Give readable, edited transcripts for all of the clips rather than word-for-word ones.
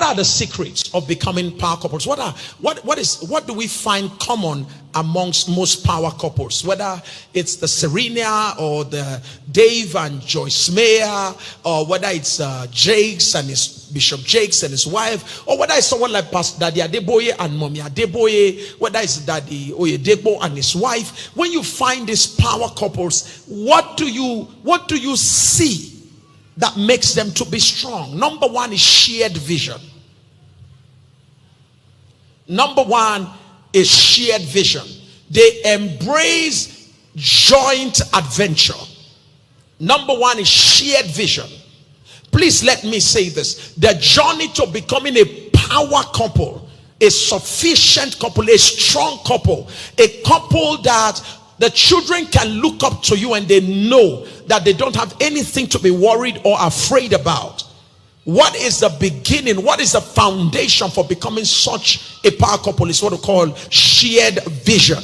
are the secrets of becoming power couples? What do we find common amongst most power couples? Whether it's the Serena or the Dave and Joyce Mayer, or whether it's Jakes and his Bishop Jakes and his wife, or whether it's someone like Pastor Daddy Adeboye and Mommy Adeboye, whether it's Daddy Oyedebo and his wife. When you find these power couples, what do you see that makes them to be strong? Number one is shared vision. Number one is shared vision. They embrace joint adventure. Number one is shared vision. Please let me say this. The journey to becoming a power couple, a sufficient couple, a strong couple, a couple that the children can look up to you and they know that they don't have anything to be worried or afraid about. What is the beginning? What is the foundation for becoming such a power couple? Is what we call shared vision.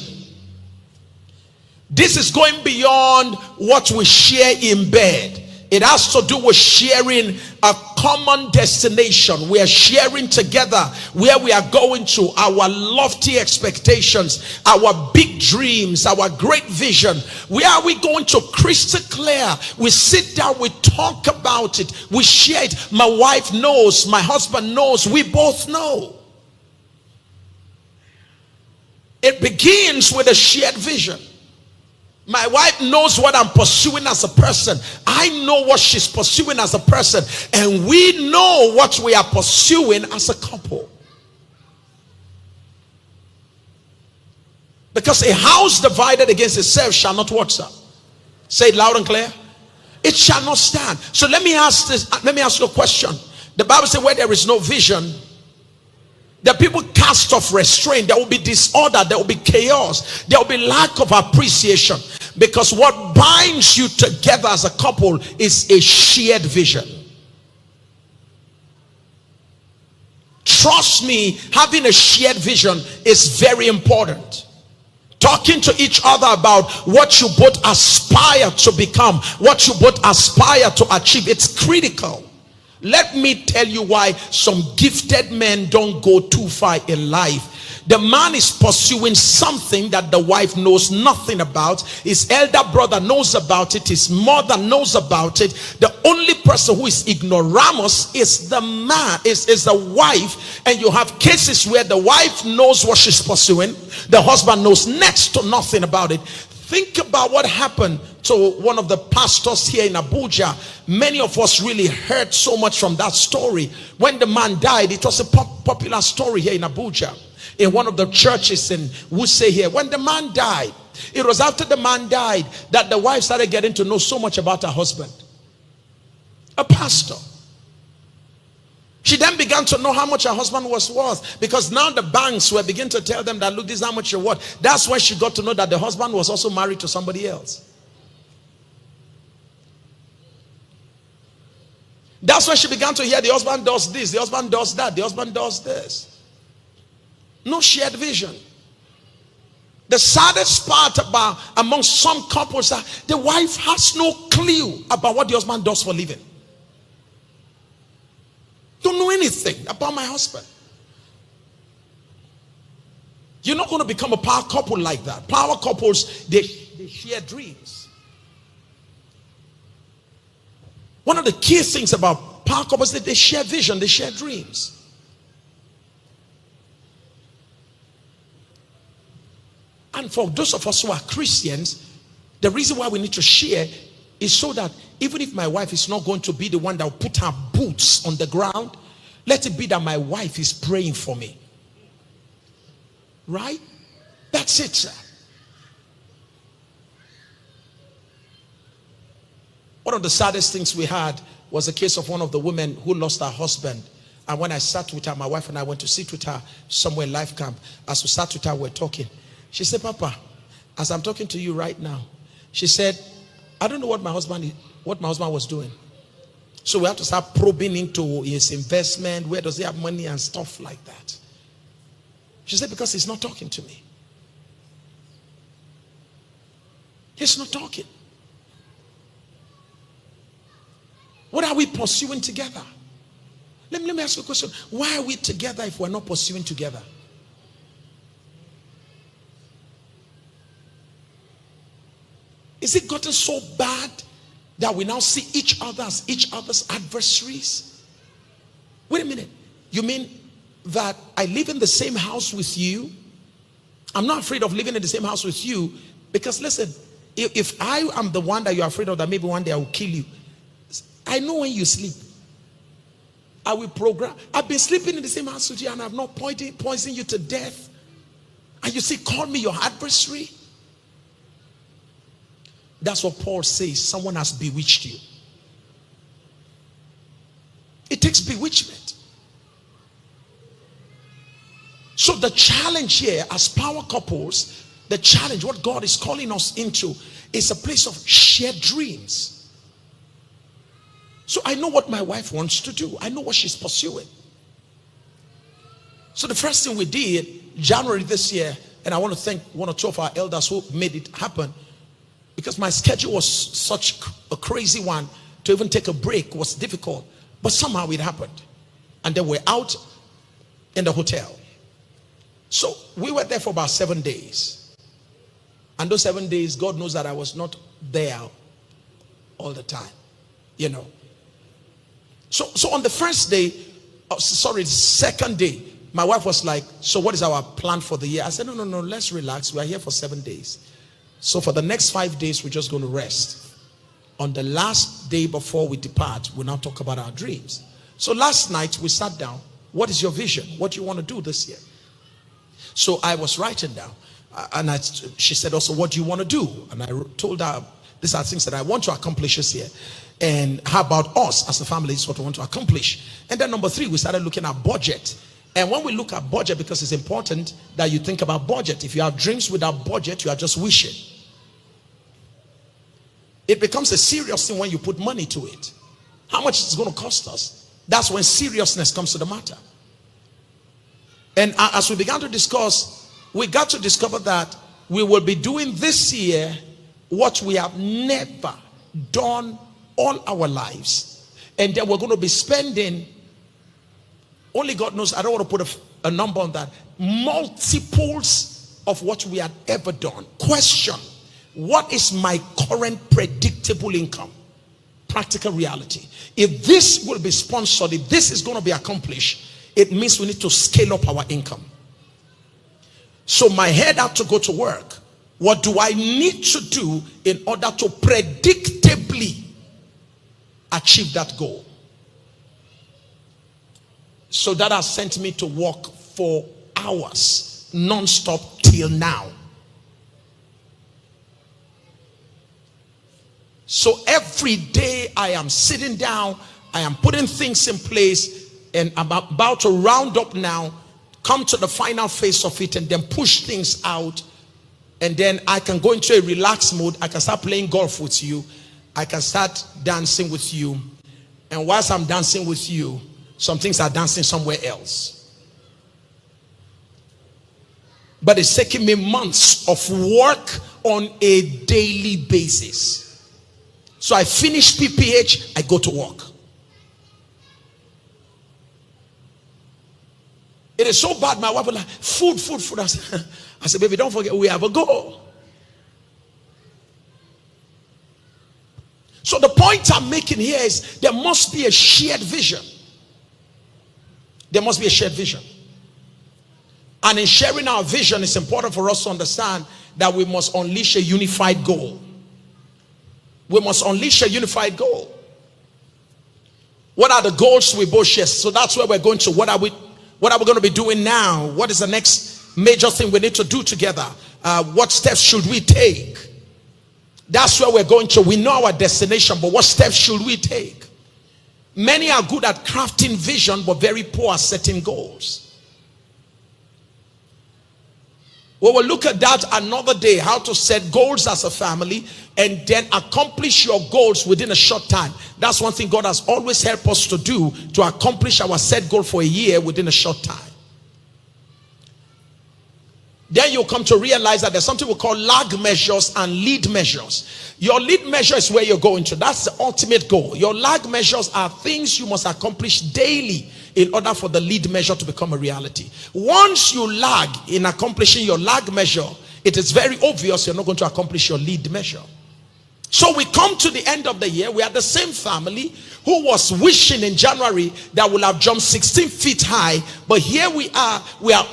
This is going beyond what we share in bed. It has to do with sharing a common destination. We are sharing together where we are going to, our lofty expectations, our big dreams, our great vision. Where are we going to? Crystal clear. We sit down, we talk about it, we share it. My wife knows, my husband knows, we both know. It begins with a shared vision. My wife knows what I'm pursuing as a person. I know what she's pursuing as a person. And we know what we are pursuing as a couple. Because a house divided against itself shall not what, sir? Say it loud and clear. It shall not stand. So let me ask you a question. The Bible says where there is no vision, the people cast off restraint. There will be disorder. There will be chaos. There will be lack of appreciation. Because what binds you together as a couple is a shared vision. Trust me, having a shared vision is very important. Talking to each other about what you both aspire to become, what you both aspire to achieve, it's critical. Let me tell you why some gifted men don't go too far in life. The man is pursuing something that the wife knows nothing about. His elder brother knows about it. His mother knows about it. The only person who is ignoramus is the man, is the wife. And you have cases where the wife knows what she's pursuing. The husband knows next to nothing about it. Think about what happened to one of the pastors here in Abuja. Many of us really heard so much from that story. When the man died, it was a popular story here in Abuja. In one of the churches in Wuse here. When the man died, it was after the man died that the wife started getting to know so much about her husband. A pastor. She then began to know how much her husband was worth, because now the banks were beginning to tell them that, look, this is how much you're worth. That's when she got to know that the husband was also married to somebody else. That's when she began to hear the husband does this, the husband does that, the husband does this. No shared vision. The saddest part about among some couples are the wife has no clue about what the husband does for a living. Don't know anything about my husband. You're not going to become a power couple like that. Power couples, they share dreams. One of the key things about power couples is that they share vision, they share dreams. And for those of us who are Christians, the reason why we need to share is so that even if my wife is not going to be the one that will put her boots on the ground, let it be that my wife is praying for me. Right? That's it, sir. One of the saddest things we had was the case of one of the women who lost her husband. And when I sat with her, my wife and I went to sit with her somewhere in Life Camp. As we sat with her, we were talking. She said, Papa, as I'm talking to you right now, she said, I don't know what my husband was doing. So we have to start probing into his investment. Where does he have money and stuff like that? She said, because he's not talking to me. He's not talking. What are we pursuing together? Let me ask you a question. Why are we together if we're not pursuing together? Is it gotten so bad that we now see each other as each other's adversaries? Wait a minute. You mean that I live in the same house with you? I'm not afraid of living in the same house with you, because listen, if I am the one that you're afraid of, that maybe one day I will kill you, I know when you sleep. I will program. I've been sleeping in the same house with you and I've not poisoned you to death. And you say, call me your adversary? That's what Paul says. Someone has bewitched you. It takes bewitchment. So the challenge here as power couples, the challenge, what God is calling us into, is a place of shared dreams. So I know what my wife wants to do. I know what she's pursuing. So the first thing we did, January this year, and I want to thank one or two of our elders who made it happen, because my schedule was such a crazy one, to even take a break was difficult. But somehow it happened. And then we're out in the hotel. So we were there for about 7 days. And those 7 days, God knows that I was not there all the time. You know. So on the first day, the second day, my wife was like, so what is our plan for the year? I said, no, let's relax. We are here for 7 days. So for the next 5 days, we're just going to rest. On the last day before we depart, we'll now talk about our dreams. So last night, we sat down. What is your vision? What do you want to do this year? So I was writing down. And she said also, what do you want to do? And I told her, these are things that I want to accomplish this year. And how about us as a family? Is what we want to accomplish. And then number 3, we started looking at budget. And when we look at budget, because it's important that you think about budget. If you have dreams without budget, you are just wishing. It becomes a serious thing when you put money to it. How much is it going to cost us? That's when seriousness comes to the matter. And as we began to discuss, we got to discover that we will be doing this year what we have never done all our lives. And then we're going to be spending, only God knows, I don't want to put a number on that, multiples of what we had ever done. Question: what is my current predictable income? Practical reality. If this will be sponsored, if this is going to be accomplished, it means we need to scale up our income. So my head had to go to work. What do I need to do in order to predictably achieve that goal? So that has sent me to work for hours, non-stop till now. So every day I am sitting down, I am putting things in place, and I'm about to round up now, come to the final phase of it, and then push things out. And then I can go into a relaxed mode. I can start playing golf with you. I can start dancing with you. And whilst I'm dancing with you, some things are dancing somewhere else. But it's taking me months of work on a daily basis. So I finish PPH, I go to work. It is so bad, my wife was like, food. I said, baby, don't forget, we have a goal. So the point I'm making here is there must be a shared vision. There must be a shared vision. And in sharing our vision, it's important for us to understand that we must unleash a unified goal. We must unleash a unified goal. What are the goals we both share? So that's where we're going to. What are we going to be doing now? What is the next major thing we need to do together? What steps should we take? That's where we're going to. We know our destination, but what steps should we take? Many are good at crafting vision, but very poor at setting goals. We will look at that another day, how to set goals as a family and then accomplish your goals within a short time. That's one thing God has always helped us to do, to accomplish our set goal for a year within a short time. Then you'll come to realize that there's something we call lag measures and lead measures. Your lead measure is where you're going to. That's the ultimate goal. Your lag measures are things you must accomplish daily in order for the lead measure to become a reality. Once you lag in accomplishing your lag measure, it is very obvious you're not going to accomplish your lead measure. So we come to the end of the year. We are the same family who was wishing in January that we'll have jumped 16 feet high. But here we are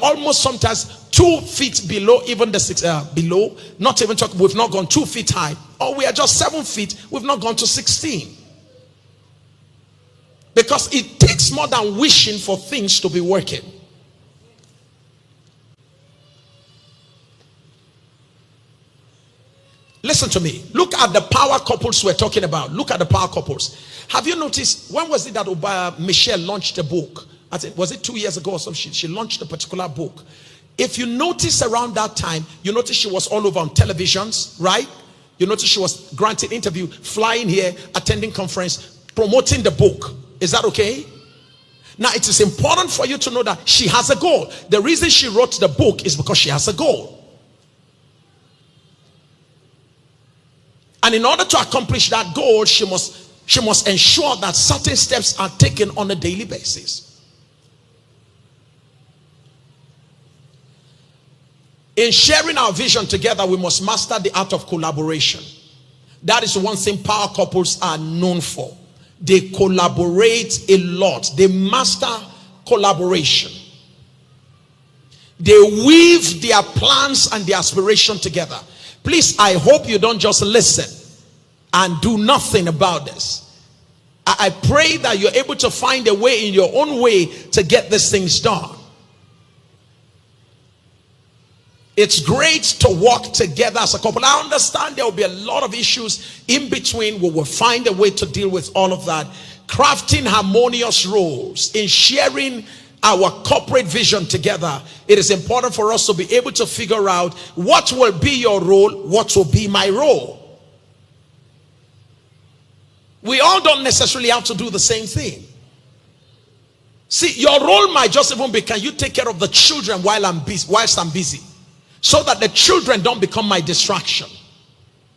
almost sometimes 2 feet below, even the six, below, not even talking, we've not gone 2 feet high. Or we are just 7 feet, we've not gone to 16. Because it takes more than wishing for things to be working. Listen to me. Look at the power couples we're talking about. Look at the power couples. Have you noticed, when was it that Michelle launched a book? Was it 2 years ago or something? She launched a particular book. If you notice around that time, you notice she was all over on televisions, right? You notice she was granted interview, flying here, attending conference, promoting the book. Is that okay? Now, it is important for you to know that she has a goal. The reason she wrote the book is because she has a goal. And in order to accomplish that goal, she must ensure that certain steps are taken on a daily basis. In sharing our vision together, we must master the art of collaboration. That is one thing power couples are known for. They collaborate a lot. They master collaboration. They weave their plans and their aspiration together. Please, I hope you don't just listen and do nothing about this. I pray that you're able to find a way in your own way to get these things done. It's great to work together as a couple. I understand there will be a lot of issues in between. We will find a way to deal with all of that. Crafting harmonious roles in sharing our corporate vision together. It is important for us to be able to figure out what will be your role, what will be my role. We all don't necessarily have to do the same thing. See, your role might just even be, can you take care of the children whilst I'm busy? So that the children don't become my distraction.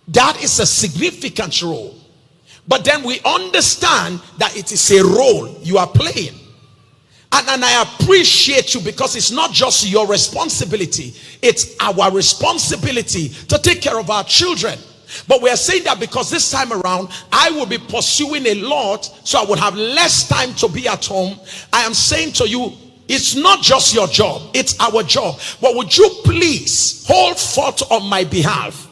That is a significant role. But then we understand that it is a role you are playing. And I appreciate you, because it's not just your responsibility. It's our responsibility to take care of our children. But we are saying that because this time around, I will be pursuing a lot, so I will have less time to be at home. I am saying to you, it's not just your job, it's our job. But would you please hold forth on my behalf?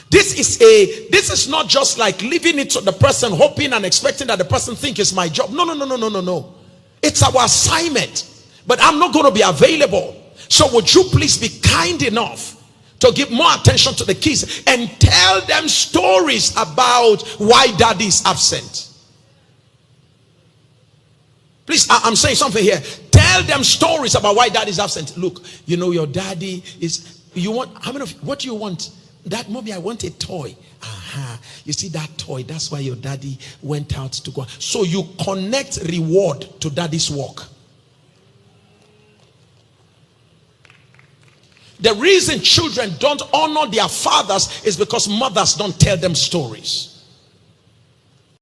This is not just like leaving it to the person, hoping and expecting that the person think it's my job. No. It's our assignment. But I'm not going to be available. So would you please be kind enough to give more attention to the kids and tell them stories about why daddy is absent. Please, I'm saying something here. Tell them stories about why daddy is absent. Look, you know your daddy is, what do you want? Dad, mommy, I want a toy. You see that toy, that's why your daddy went out to go. So you connect reward to daddy's work. The reason children don't honor their fathers is because mothers don't tell them stories.